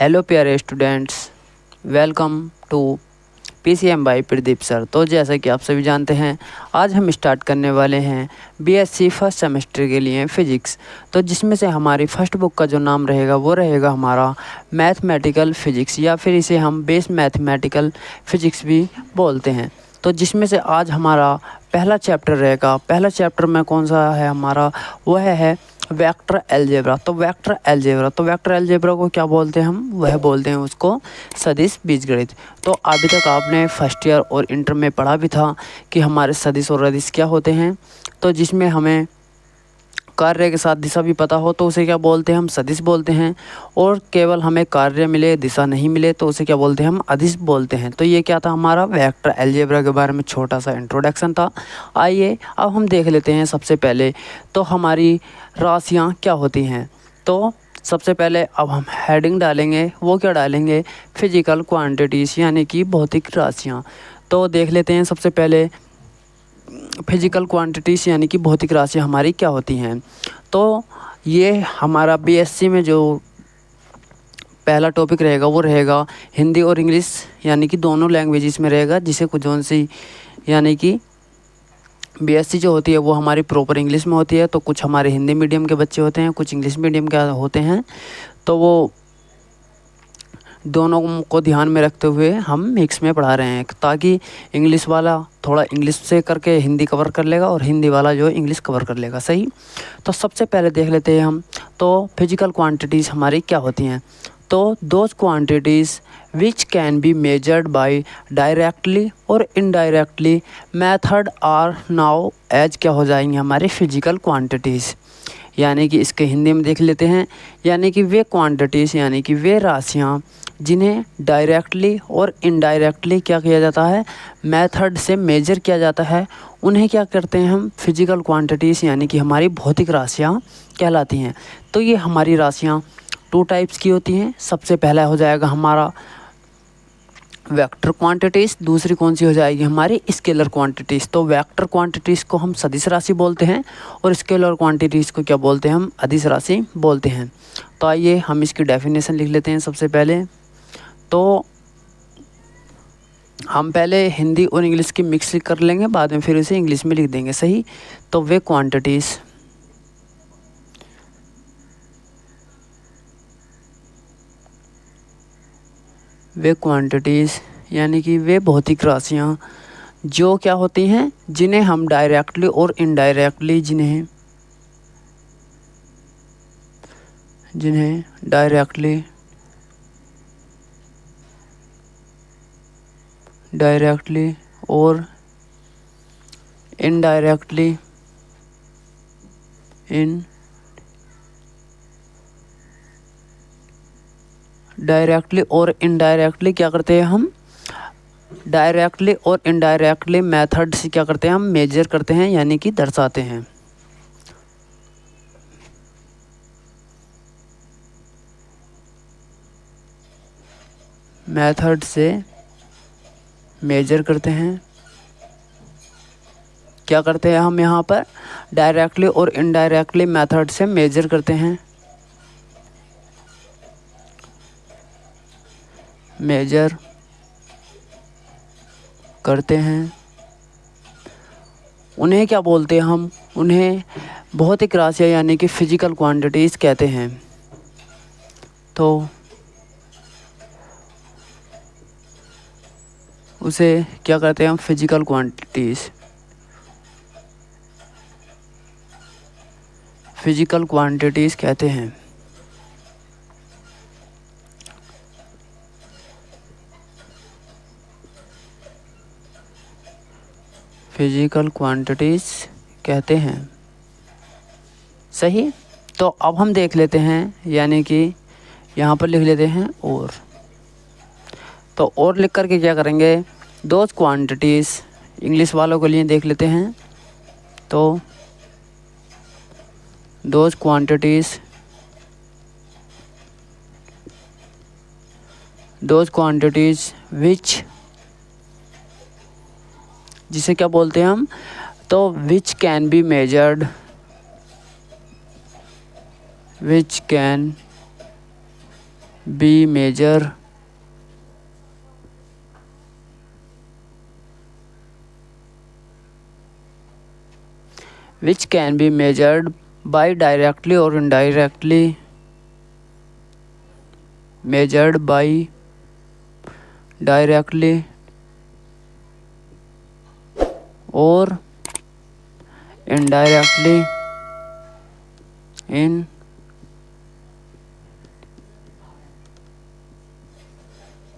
Hello प्यारे students, welcome to PCM by Pradeep sir. तो जैसा कि आप सभी जानते हैं, आज हम स्टार्ट करने वाले हैं बीएससी फर्स्ट सेमेस्टर के लिए फ़िज़िक्स। तो जिसमें से हमारी फर्स्ट बुक का जो नाम रहेगा वो रहेगा हमारा मैथमेटिकल फ़िज़िक्स, या फिर इसे हम बेस मैथमेटिकल फ़िज़िक्स भी बोलते हैं। तो जिसमें से आज हमारा पहला चैप्टर रहेगा। पहला चैप्टर में कौन सा है हमारा, वह है वेक्टर अलजेब्रा। तो वेक्टर अलजेब्रा को क्या बोलते हैं हम, वह बोलते हैं उसको सदिश बीजगणित। तो अभी तक आपने फर्स्ट ईयर और इंटर में पढ़ा भी था कि हमारे सदिश और अदिश क्या होते हैं। तो जिसमें हमें कार्य के साथ दिशा भी पता हो तो उसे क्या बोलते हैं, हम सदिश बोलते हैं। और केवल हमें कार्य मिले, दिशा नहीं मिले तो उसे क्या बोलते हैं, हम अदिश बोलते हैं। तो ये क्या था, हमारा वेक्टर अलजेब्रा के बारे में छोटा सा इंट्रोडक्शन था। आइए अब हम देख लेते हैं। सबसे पहले तो हमारी राशियाँ क्या होती हैं। तो सबसे पहले अब हम हेडिंग डालेंगे, वो क्या डालेंगे, फिजिकल क्वांटिटीज़ यानी कि भौतिक राशियाँ। तो देख लेते हैं सबसे पहले फिजिकल क्वांटिटीज़ यानी कि भौतिक राशियाँ हमारी क्या होती हैं। तो ये हमारा बीएससी में जो पहला टॉपिक रहेगा वो रहेगा हिंदी और इंग्लिश, यानी कि दोनों लैंग्वेजेस में रहेगा। जिसे कुछ जोन सी यानी कि बीएससी जो होती है वो हमारी प्रॉपर इंग्लिश में होती है। तो कुछ हमारे हिंदी मीडियम के बच्चे होते हैं, कुछ इंग्लिश मीडियम के होते हैं। तो वो दोनों को ध्यान में रखते हुए हम मिक्स में पढ़ा रहे हैं, ताकि इंग्लिश वाला थोड़ा इंग्लिश से करके हिंदी कवर कर लेगा और हिंदी वाला जो इंग्लिश कवर कर लेगा। सही। तो सबसे पहले देख लेते हैं हम, तो फिजिकल क्वांटिटीज़ हमारी क्या होती हैं। तो those quantities which can be measured by directly और indirectly method are known as क्या हो जाएंगे हमारे फिजिकल क्वांटिटीज़। यानी कि इसके हिंदी में देख लेते हैं, यानी कि वे क्वांटिटीज़ यानी कि वे राशियाँ जिन्हें डायरेक्टली और इनडायरेक्टली क्या किया जाता है, मेथड से मेजर किया जाता है, उन्हें क्या करते हैं हम फिजिकल क्वांटिटीज़ यानी कि हमारी भौतिक राशियाँ कहलाती हैं। तो ये हमारी राशियाँ टू टाइप्स की होती हैं। सबसे पहला हो जाएगा हमारा वेक्टर क्वांटिटीज़, दूसरी कौन सी हो जाएगी हमारी स्केलर क्वांटिटीज़। तो वेक्टर क्वांटिटीज़ को हम सदिश राशि बोलते हैं और स्केलर क्वांटिटीज़ को क्या बोलते हैं, हम अदिश राशि बोलते हैं। तो आइए हम इसकी डेफिनेशन लिख लेते हैं सबसे पहले। तो हम पहले हिंदी और इंग्लिश की मिक्स कर लेंगे, बाद में फिर इसे इंग्लिश में लिख देंगे। सही। तो वे क्वांटिटीज़ यानी कि वे भौतिक राशियाँ जो क्या होती हैं, जिन्हें हम डायरेक्टली और इनडायरेक्टली जिन्हें डायरेक्टली और इनडायरेक्टली क्या करते हैं हम, डायरेक्टली और इनडायरेक्टली मेथड से क्या करते हैं, हम मेजर करते हैं यानी कि दर्शाते हैं। मेथड से मेजर करते हैं, क्या करते हैं हम यहाँ पर, डायरेक्टली और इनडायरेक्टली मेथड से मेजर करते हैं, उन्हें क्या बोलते हैं हम, उन्हें भौतिक राशियाँ यानी कि फिजिकल क्वांटिटीज़ कहते हैं। तो उसे क्या करते हैं हम, फिजिकल क्वांटिटीज़ कहते हैं। फिजिकल क्वांटिटीज़ कहते हैं। सही। तो अब हम देख लेते हैं, यानी कि यहाँ पर लिख लेते हैं और। तो और लिख करके क्या करेंगे, दोज क्वांटिटीज़ इंग्लिश वालों के लिए देख लेते हैं। तो दोज क्वांटिटीज़ विच, जिसे क्या बोलते हैं हम, तो which can be measured, be measure which can be measured by directly or indirectly, measured by directly or indirectly in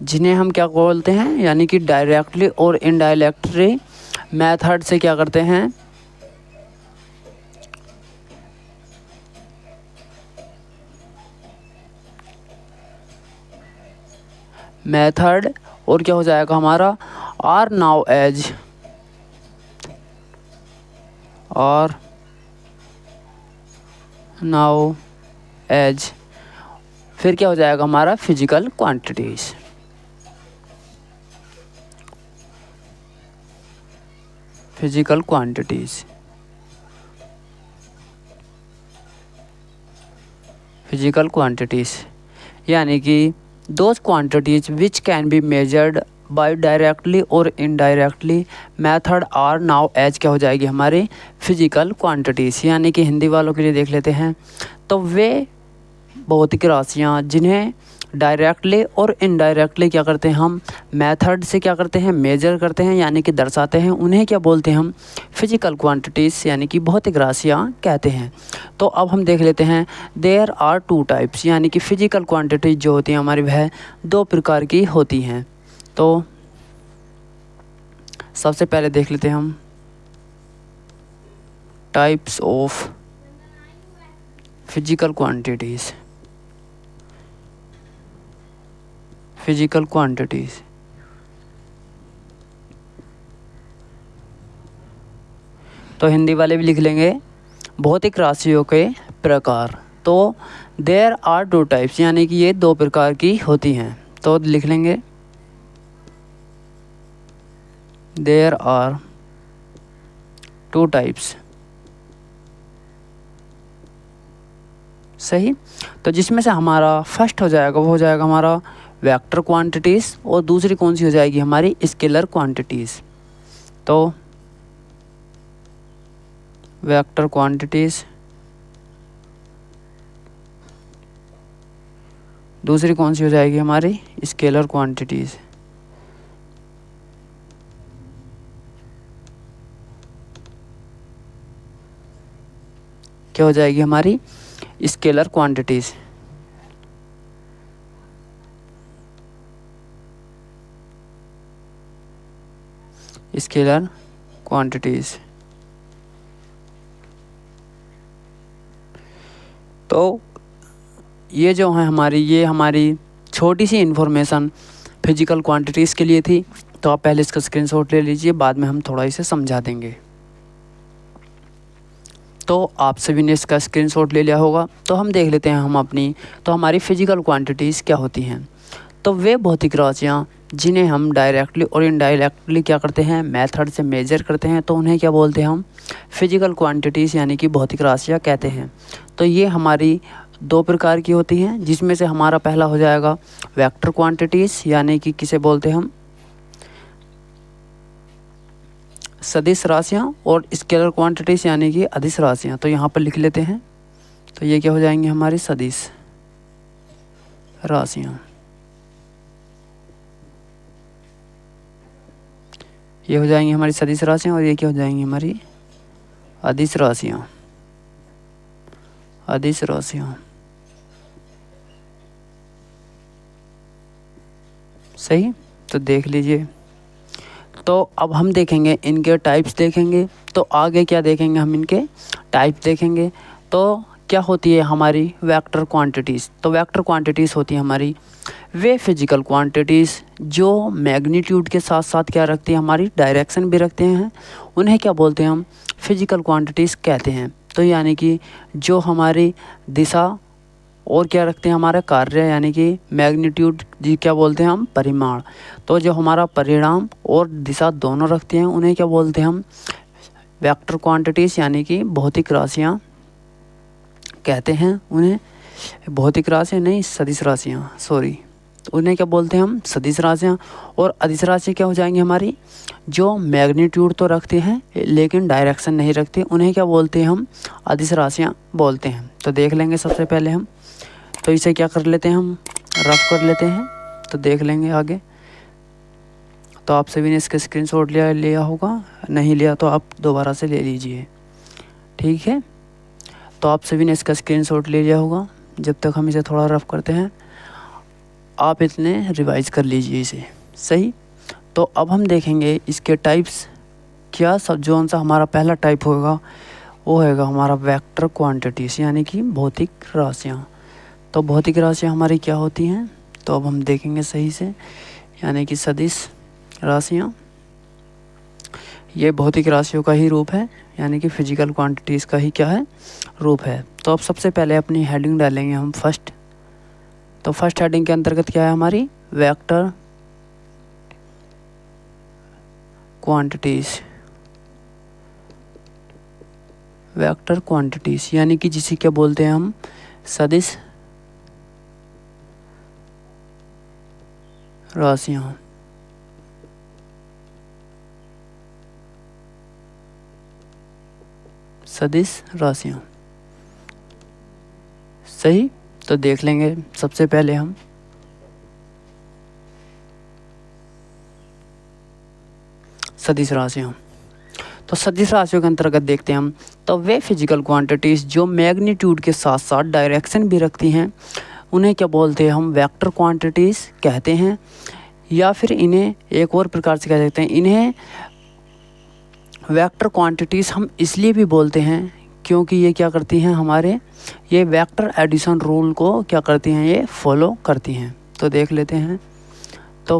जिन्हें हम क्या बोलते हैं, यानी कि डायरेक्टली और इनडायरेक्टली मेथड से क्या करते हैं, मेथड, और क्या हो जाएगा हमारा आर नाउ एज फिर क्या हो जाएगा हमारा फिजिकल क्वांटिटीज। फिजिकल क्वांटिटीज यानी कि those quantities which can be measured by directly और indirectly method are known as क्या हो जाएगी हमारी फिजिकल क्वांटिटीज। यानी कि हिंदी वालों के लिए देख लेते हैं, तो वे भौतिक राशियाँ जिन्हें डायरेक्टली और इनडायरेक्टली क्या करते हैं हम मेथड से क्या करते हैं मेजर करते हैं, यानी कि दर्शाते हैं, उन्हें क्या बोलते हैं हम फिजिकल क्वांटिटीज़ यानी कि भौतिक राशियाँ कहते हैं। तो अब हम देख लेते हैं देयर आर टू टाइप्स, यानी कि फिजिकल क्वांटिटीज जो होती हैं हमारी वह दो प्रकार की होती हैं। तो सबसे पहले देख लेते हैं हम टाइप्स ऑफ फिजिकल क्वांटिटीज़। तो हिंदी वाले भी लिख लेंगे भौतिक राशियों के प्रकार। तो देयर आर टू टाइप्स यानी कि ये दो प्रकार की होती हैं। तो लिख लेंगे देयर आर टू टाइप्स। सही। तो जिसमें से हमारा फर्स्ट हो जाएगा वो हो जाएगा हमारा वेक्टर क्वांटिटीज़, और दूसरी कौन सी हो जाएगी हमारी स्केलर क्वांटिटीज़। तो वेक्टर क्वांटिटीज़, दूसरी कौन सी हो जाएगी हमारी स्केलर क्वांटिटीज़। क्या हो जाएगी हमारी स्केलर क्वांटिटीज़। Scalar quantities. तो ये जो है ये हमारी छोटी सी इन्फॉर्मेशन फिजिकल क्वांटिटीज़ के लिए थी। तो आप पहले इसका स्क्रीनशॉट ले लीजिए, बाद में हम थोड़ा इसे समझा देंगे। तो आप सभी ने इसका स्क्रीनशॉट ले लिया होगा। तो हम देख लेते हैं हमारी फिजिकल क्वांटिटीज़ क्या होती हैं। तो वे भौतिक राशियाँ जिन्हें हम डायरेक्टली और इनडायरेक्टली क्या करते हैं मेथड से मेजर करते हैं, तो उन्हें क्या बोलते हैं हम फिजिकल क्वांटिटीज़ यानी कि भौतिक राशियाँ कहते हैं। तो ये हमारी दो प्रकार की होती हैं, जिसमें से हमारा पहला हो जाएगा वेक्टर क्वांटिटीज़ यानी कि किसे बोलते हैं हम सदिश राशियाँ, और स्केलर क्वांटिटीज़ यानी कि अदिश राशियाँ। तो यहाँ पर लिख लेते हैं। तो ये क्या हो जाएंगी हमारी सदिश राशियाँ। ये हो जाएंगी हमारी सदिश राशियाँ, और ये क्या हो जाएंगी हमारी अदिश राशियाँ। अदिश राशियाँ। सही। तो देख लीजिए। तो अब हम देखेंगे इनके टाइप्स देखेंगे। तो आगे क्या देखेंगे हम इनके टाइप देखेंगे। तो क्या होती है हमारी वेक्टर क्वांटिटीज़। तो वेक्टर क्वांटिटीज़ होती है हमारी वे फिजिकल क्वांटिटीज़ जो मैग्नीट्यूड के साथ साथ क्या रखती हैं हमारी डायरेक्शन भी रखते हैं, उन्हें क्या बोलते हैं हम फिजिकल क्वांटिटीज़ कहते हैं। तो यानी कि जो हमारी दिशा और क्या रखते हैं हमारा कार्य, यानी कि मैग्नीट्यूड जी क्या बोलते हैं हम परिमाण। तो जो हमारा परिणाम और दिशा दोनों रखते हैं उन्हें क्या बोलते हैं हम वेक्टर क्वांटिटीज़ यानी कि भौतिक राशियाँ कहते हैं उन्हें। भौतिक राशि नहीं, सदिश राशियाँ, सॉरी, तो उन्हें क्या बोलते हैं हम, सदिश राशियाँ। और अदिश राशि क्या हो जाएंगी हमारी, जो मैग्नीट्यूड तो रखते हैं लेकिन डायरेक्शन नहीं रखते, उन्हें क्या बोलते हैं हम, अदिश राशियाँ बोलते हैं। तो देख लेंगे सबसे पहले हम, तो इसे क्या कर लेते हैं हम, रफ कर लेते हैं, तो देख लेंगे आगे। तो आप सभी ने इसका स्क्रीनशॉट लिया होगा, नहीं लिया तो आप दोबारा से ले लीजिए, ठीक है। तो आप सभी ने इसका स्क्रीनशॉट ले लिया होगा। जब तक हम इसे थोड़ा रफ करते हैं, आप इतने रिवाइज कर लीजिए इसे, सही। तो अब हम देखेंगे इसके टाइप्स क्या, सब जो सा हमारा पहला टाइप होगा वो होगा हमारा वेक्टर क्वांटिटीज़, यानी कि भौतिक राशियाँ। तो भौतिक राशियाँ हमारी क्या होती हैं, तो अब हम देखेंगे सही से, यानी कि सदिश राशियाँ, ये भौतिक राशियों का ही रूप है, यानी कि फिजिकल क्वांटिटीज़ का ही क्या है, रूप है। तो अब सबसे पहले अपनी हेडिंग डालेंगे हम फर्स्ट। तो फर्स्ट हेडिंग के अंतर्गत क्या है हमारी, वेक्टर क्वांटिटीज़, वेक्टर क्वांटिटीज़ यानी कि जिसे क्या बोलते हैं हम, सदिश राशियाँ। सदिश राशियाँ, सही। तो देख लेंगे सबसे पहले हम, सदिश राशियाँ। तो सदिश राशियों के अंतर्गत देखते हैं हम, तो वे फिजिकल क्वांटिटीज़ जो मैग्नीट्यूड के साथ साथ डायरेक्शन भी रखती हैं, उन्हें क्या बोलते हैं हम, वेक्टर क्वांटिटीज़ कहते हैं। या फिर इन्हें एक और प्रकार से कह सकते हैं, इन्हें वेक्टर क्वांटिटीज़ हम इसलिए भी बोलते हैं क्योंकि ये क्या करती हैं हमारे, ये वेक्टर एडिशन रूल को क्या करती हैं, ये फॉलो करती हैं। तो देख लेते हैं, तो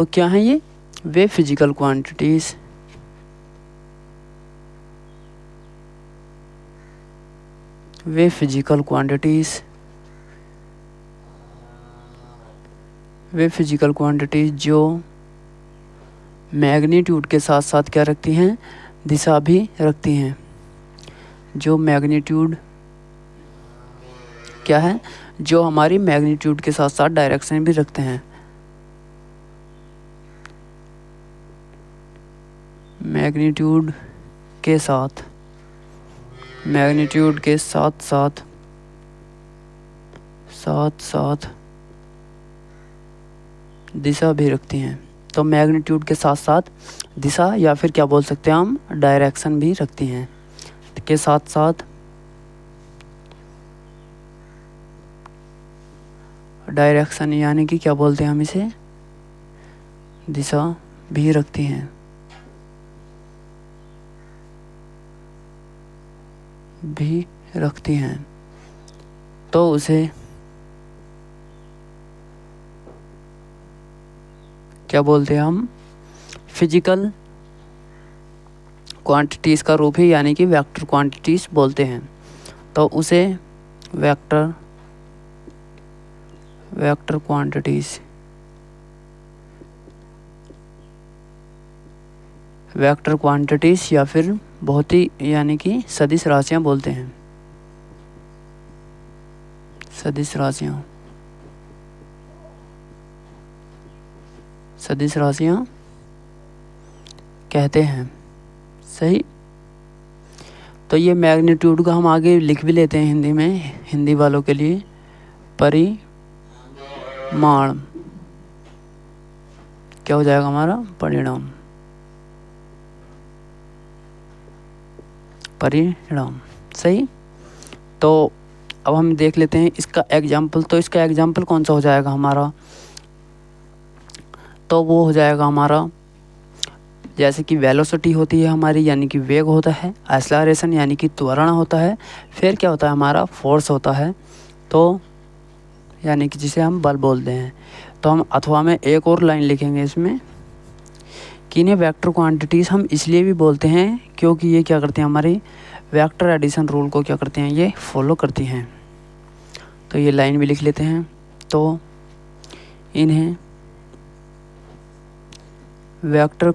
क्या हैं ये, वे फिजिकल क्वांटिटीज़ जो मैग्नीट्यूड के साथ साथ क्या रखती हैं, दिशा भी रखती हैं। जो मैग्नीट्यूड क्या है, जो हमारी मैग्नीट्यूड के साथ साथ डायरेक्शन भी रखते हैं। मैग्नीट्यूड के साथ दिशा भी रखती हैं। तो मैग्नीट्यूड के साथ साथ दिशा या फिर क्या बोल सकते हैं हम, डायरेक्शन भी रखती हैं, के साथ साथ डायरेक्शन यानी कि क्या बोलते हैं हम इसे, दिशा भी रखती हैं, तो उसे क्या बोलते हैं हम, फिजिकल क्वांटिटीज़ का रूप ही, यानी कि वेक्टर क्वांटिटीज़ बोलते हैं। तो उसे वेक्टर क्वांटिटीज़ या फिर भौतिक यानी कि सदिश राशियाँ बोलते हैं। सदिश राशियाँ कहते हैं, सही। तो ये मैग्नीट्यूड का हम आगे लिख भी लेते हैं हिंदी में, हिंदी वालों के लिए, परिमाण क्या हो जाएगा हमारा, परिणाम, सही। तो अब हम देख लेते हैं इसका एग्जाम्पल। तो इसका एग्जाम्पल कौन सा हो जाएगा हमारा, तो वो हो जाएगा हमारा, जैसे कि वेलोसिटी होती है हमारी, यानी कि वेग होता है, एक्सेलरेशन यानी कि त्वरण होता है, फिर क्या होता है हमारा, फोर्स होता है, तो यानी कि जिसे हम बल बोलते हैं। तो हम अथवा में एक और लाइन लिखेंगे इसमें, कि इन्हें वेक्टर क्वांटिटीज़ हम इसलिए भी बोलते हैं क्योंकि ये क्या करते हैं, हमारी वेक्टर एडिशन रूल को क्या करते हैं, ये फॉलो करती हैं। तो ये लाइन भी लिख लेते हैं। तो इन्हें वेक्टर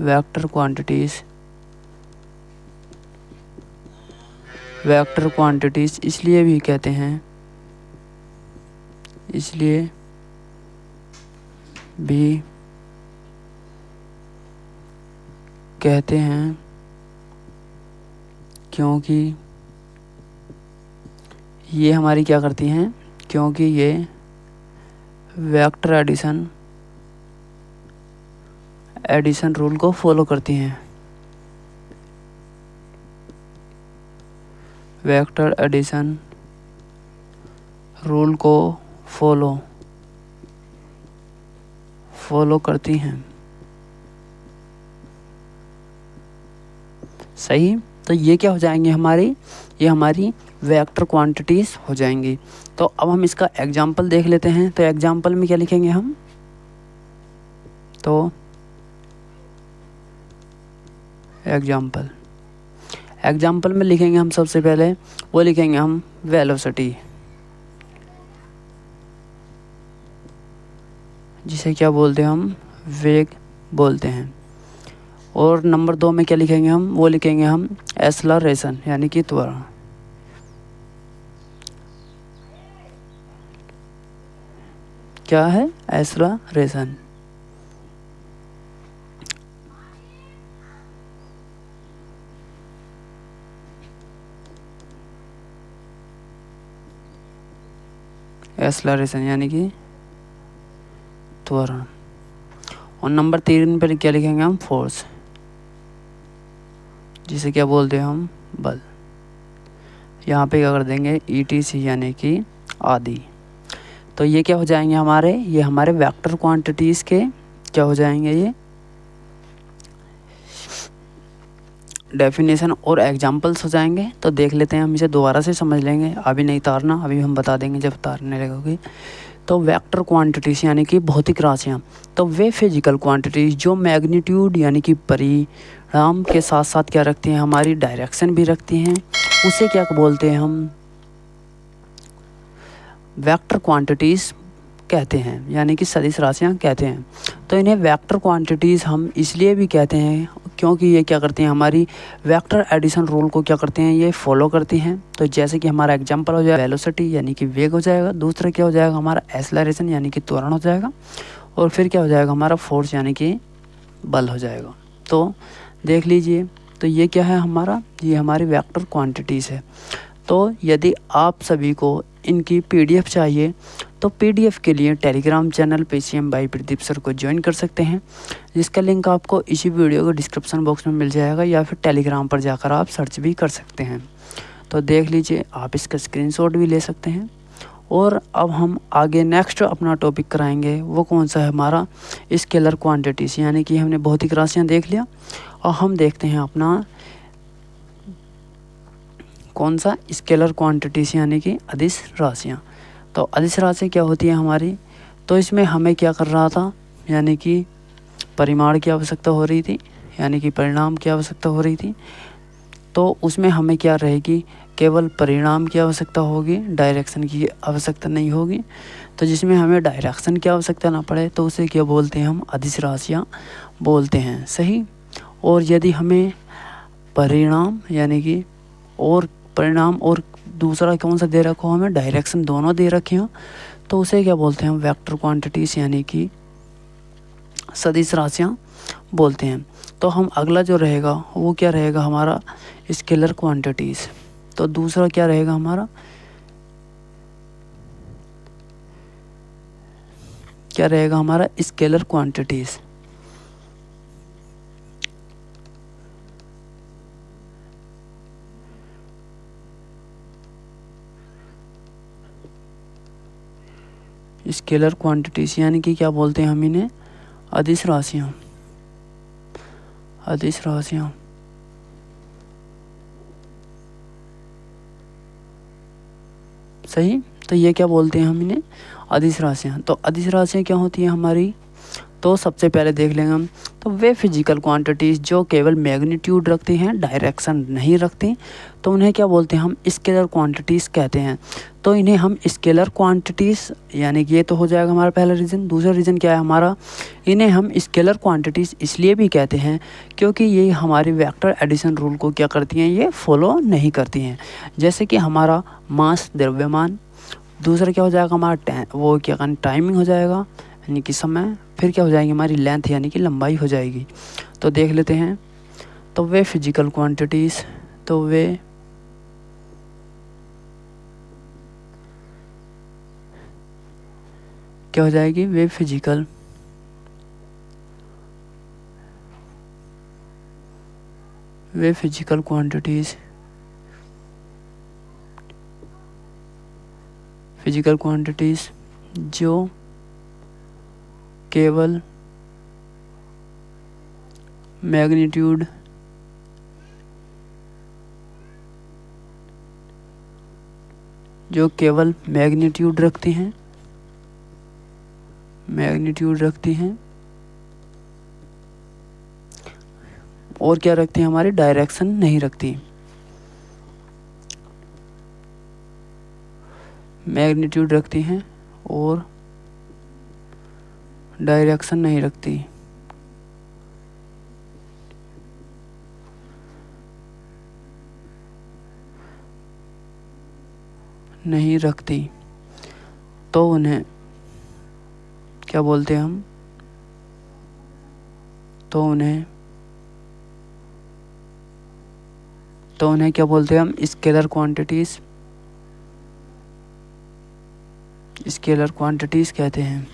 वेक्टर क्वांटिटीज इसलिए भी कहते हैं, क्योंकि ये हमारी क्या करती हैं, क्योंकि ये वेक्टर एडिशन रूल को फॉलो करती हैं। वेक्टर एडिशन रूल को फॉलो करती हैं। सही। तो ये क्या हो जाएंगे ये हमारी वेक्टर क्वांटिटीज हो जाएंगी। तो अब हम इसका एग्जाम्पल देख लेते हैं। तो एग्जाम्पल में क्या लिखेंगे हम, तो एग्जाम्पल में लिखेंगे हम सबसे पहले वो लिखेंगे हम वेलोसिटी, जिसे क्या बोलते हैं हम, वेग बोलते हैं। और नंबर 2 में क्या लिखेंगे हम, वो लिखेंगे हम एक्सेलरेशन यानी कि त्वरण। क्या है एक्सेलरेशन। एक्सेलरेशन यानी कि त्वरण। और नंबर 3 पर क्या लिखेंगे हम, फोर्स, जिसे क्या बोलते हैं हम, बल। यहाँ पे क्या कर देंगे ETC यानी कि आदि। तो ये क्या हो जाएंगे ये हमारे वेक्टर क्वांटिटीज़ के क्या हो जाएंगे, ये डेफिनेशन और एग्जांपल्स हो जाएंगे। तो देख लेते हैं, हम इसे दोबारा से समझ लेंगे, अभी नहीं तारना, अभी हम बता देंगे जब तारने लगोगे। तो वेक्टर क्वांटिटीज़ यानी कि भौतिक राशियाँ, तो वे फिजिकल क्वांटिटीज़ जो मैग्नीट्यूड यानी कि परिमाण के साथ साथ क्या रखती हैं, हमारी डायरेक्शन भी रखती हैं, उसे क्या बोलते हैं हम, वेक्टर क्वांटिटीज़ कहते हैं, यानी कि सदिश राशियाँ कहते हैं। तो इन्हें वेक्टर क्वांटिटीज़ हम इसलिए भी कहते हैं क्योंकि ये क्या करती हैं, हमारी वेक्टर एडिशन रूल को क्या करते हैं, ये फॉलो करती हैं। तो जैसे कि हमारा एग्जांपल हो जाएगा वेलोसिटी यानी कि वेग हो जाएगा, दूसरा क्या हो जाएगा हमारा एक्सेलरेशन यानी कि त्वरण हो जाएगा, और फिर क्या हो जाएगा हमारा फोर्स यानी कि बल हो जाएगा। तो देख लीजिए, तो ये क्या है ये हमारी वेक्टर क्वांटिटीज़ है। तो यदि आप सभी को इनकी PDF चाहिए तो PDF के लिए Telegram channel PCM by Pradeep sir को ज्वाइन कर सकते हैं, जिसका लिंक आपको इसी वीडियो के डिस्क्रिप्शन बॉक्स में मिल जाएगा, या फिर टेलीग्राम पर जाकर आप सर्च भी कर सकते हैं। तो देख लीजिए, आप इसका स्क्रीनशॉट भी ले सकते हैं। और अब हम आगे नेक्स्ट अपना टॉपिक कराएंगे, वो कौन सा है हमारा, स्केलर क्वान्टिटीज़, यानी कि हमने भौतिक राशियाँ देख लिया, और हम देखते हैं अपना कौन सा, स्केलर क्वांटिटीज़ यानी कि अदिश राशियाँ। तो अदिश राशि क्या होती है हमारी, तो इसमें हमें क्या कर रहा था, यानी कि परिमाण की आवश्यकता हो रही थी, यानी कि परिणाम की आवश्यकता हो रही थी। तो उसमें हमें क्या रहेगी, केवल परिणाम की आवश्यकता होगी, डायरेक्शन की आवश्यकता नहीं होगी। तो जिसमें हमें डायरेक्शन की आवश्यकता ना पड़े तो उसे क्या बोलते हैं हम, अदिश राशियाँ बोलते हैं। सही। और यदि हमें परिणाम यानी कि और परिणाम और दूसरा कौन सा दे रखा हो, हमें डायरेक्शन दोनों दे रखे हो, तो उसे क्या बोलते हैं हम, वेक्टर क्वांटिटीज़ यानी कि सदिश राशियाँ बोलते हैं। तो हम अगला जो रहेगा वो क्या रहेगा हमारा, स्केलर क्वांटिटीज़। तो दूसरा क्या रहेगा हमारा, क्या रहेगा हमारा, स्केलर क्वांटिटीज़। स्केलर क्वांटिटीज़ यानी कि क्या बोलते हैं हम इन्हें, अदिश राशियाँ। अदिश राशियाँ सही। तो ये क्या बोलते हैं हम इन्हें, अदिश राशियाँ। तो अदिश राशियाँ क्या होती हैं हमारी, तो सबसे पहले देख लेंगे हम, तो वे फिजिकल क्वांटिटीज़ जो केवल मैग्नीट्यूड रखती हैं, डायरेक्शन नहीं रखती, तो उन्हें क्या बोलते हैं, हम स्केलर क्वांटिटीज़ कहते हैं। तो इन्हें हम स्केलर क्वांटिटीज़, यानी कि ये तो हो जाएगा हमारा पहला रीज़न। दूसरा रीज़न क्या है हमारा, इन्हें हम स्केलर क्वांटिटीज़ इसलिए भी कहते हैं क्योंकि ये हमारे वेक्टर एडिशन रूल को क्या करती हैं, ये फॉलो नहीं करती हैं। जैसे कि हमारा मास द्रव्यमान, दूसरा क्या हो जाएगा हमारा वो क्या कहना टाइमिंग हो जाएगा यानी कि समय, फिर क्या हो जाएगी हमारी लेंथ यानी कि लंबाई हो जाएगी। तो देख लेते हैं, तो वे फिजिकल क्वांटिटीज़, तो वे क्या हो जाएगी, वे फिजिकल क्वांटिटीज़, फिजिकल क्वांटिटीज़ जो केवल मैग्नीट्यूड रखती हैं, और क्या रखती हैं, हमारी डायरेक्शन नहीं रखती। मैग्नीट्यूड रखती हैं और डायरेक्शन नहीं रखती, तो उन्हें क्या बोलते हैं हम, तो उन्हें क्या बोलते हैं हम, स्केलर क्वांटिटीज़ कहते हैं।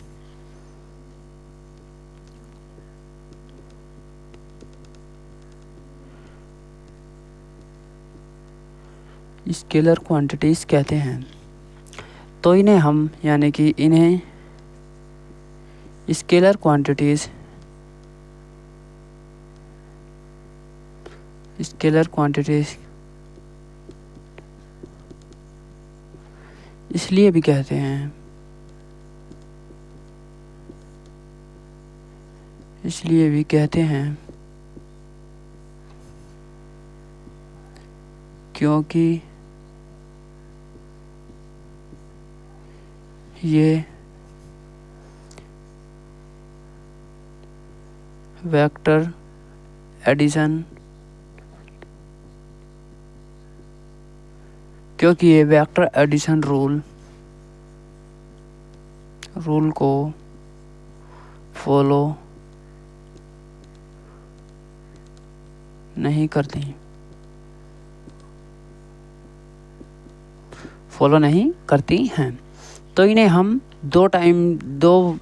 स्केलर क्वांटिटीज़ कहते हैं। तो इन्हें हम, यानी कि इन्हें स्केलर क्वांटिटीज़ इसलिए भी कहते हैं, क्योंकि ये वेक्टर एडिशन रूल को फॉलो नहीं करती हैं। तो इन्हें हम दो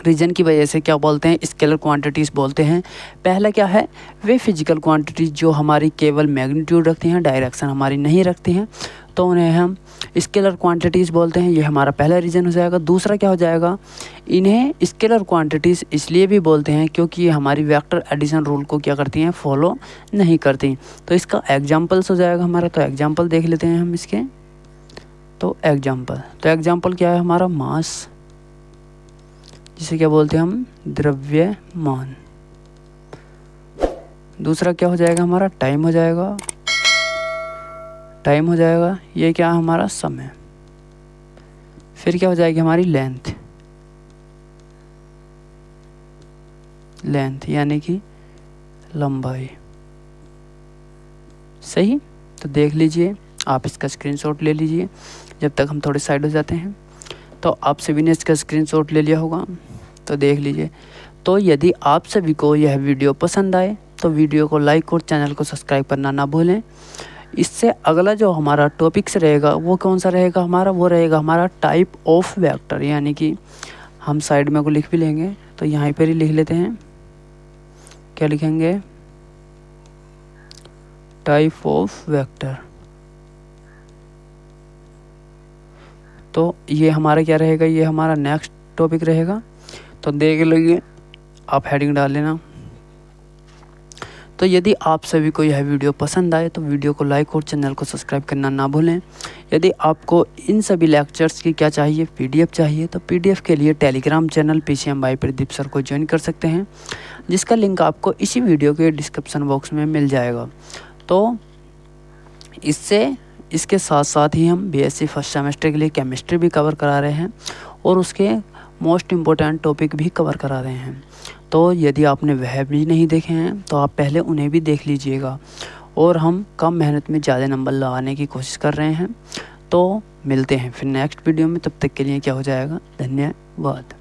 रीजन की वजह से क्या बोलते हैं, स्केलर क्वांटिटीज़ बोलते हैं। पहला क्या है, वे फिजिकल क्वांटिटीज़ जो हमारी केवल मैग्नीट्यूड रखती हैं, डायरेक्शन हमारी नहीं रखती हैं, तो उन्हें हम स्केलर क्वांटिटीज़ बोलते हैं। ये हमारा पहला रीज़न हो जाएगा। दूसरा क्या हो जाएगा, इन्हें स्केलर क्वांटिटीज़ इसलिए भी बोलते हैं क्योंकि ये हमारी वेक्टर एडिशन रूल को क्या करती हैं, फॉलो नहीं करती। तो इसका एग्जाम्पल्स हो जाएगा हमारा। तो एग्जाम्पल देख लेते हैं हम इसके। तो एग्जाम्पल क्या है हमारा, मास, जिसे क्या बोलते हैं हम, द्रव्यमान। दूसरा क्या हो जाएगा हमारा, टाइम हो जाएगा। ये क्या है हमारा, समय। फिर क्या हो जाएगी हमारी लेंथ यानी कि लंबाई। सही। तो देख लीजिए, आप इसका स्क्रीनशॉट ले लीजिए जब तक हम थोड़े साइड हो जाते हैं। तो आप सभी ने इसका स्क्रीनशॉट ले लिया होगा, तो देख लीजिए। तो यदि आप सभी को यह वीडियो पसंद आए तो वीडियो को लाइक और चैनल को सब्सक्राइब करना ना भूलें। इससे अगला जो हमारा टॉपिक्स रहेगा वो कौन सा रहेगा हमारा, वो रहेगा हमारा टाइप ऑफ वेक्टर, यानी कि हम साइड में को लिख भी लेंगे, तो यहाँ पर ही लिख लेते हैं। क्या लिखेंगे, टाइप ऑफ वेक्टर। तो ये हमारा क्या रहेगा, ये हमारा नेक्स्ट टॉपिक रहेगा। तो देख लीजिए, आप हेडिंग डाल लेना। तो यदि आप सभी को यह वीडियो पसंद आए तो वीडियो को लाइक और चैनल को सब्सक्राइब करना ना भूलें। यदि आपको इन सभी लेक्चर्स की क्या चाहिए, PDF चाहिए, तो PDF के लिए Telegram channel PCM by Pradeep sir को ज्वाइन कर सकते हैं, जिसका लिंक आपको इसी वीडियो के डिस्क्रिप्शन बॉक्स में मिल जाएगा। तो इसके साथ साथ ही हम BSc फर्स्ट सेमेस्टर के लिए केमिस्ट्री भी कवर करा रहे हैं और उसके मोस्ट इम्पोर्टेंट टॉपिक भी कवर करा रहे हैं। तो यदि आपने वह भी नहीं देखे हैं तो आप पहले उन्हें भी देख लीजिएगा, और हम कम मेहनत में ज़्यादा नंबर लगाने की कोशिश कर रहे हैं। तो मिलते हैं फिर नेक्स्ट वीडियो में, तब तक के लिए क्या हो जाएगा, धन्यवाद।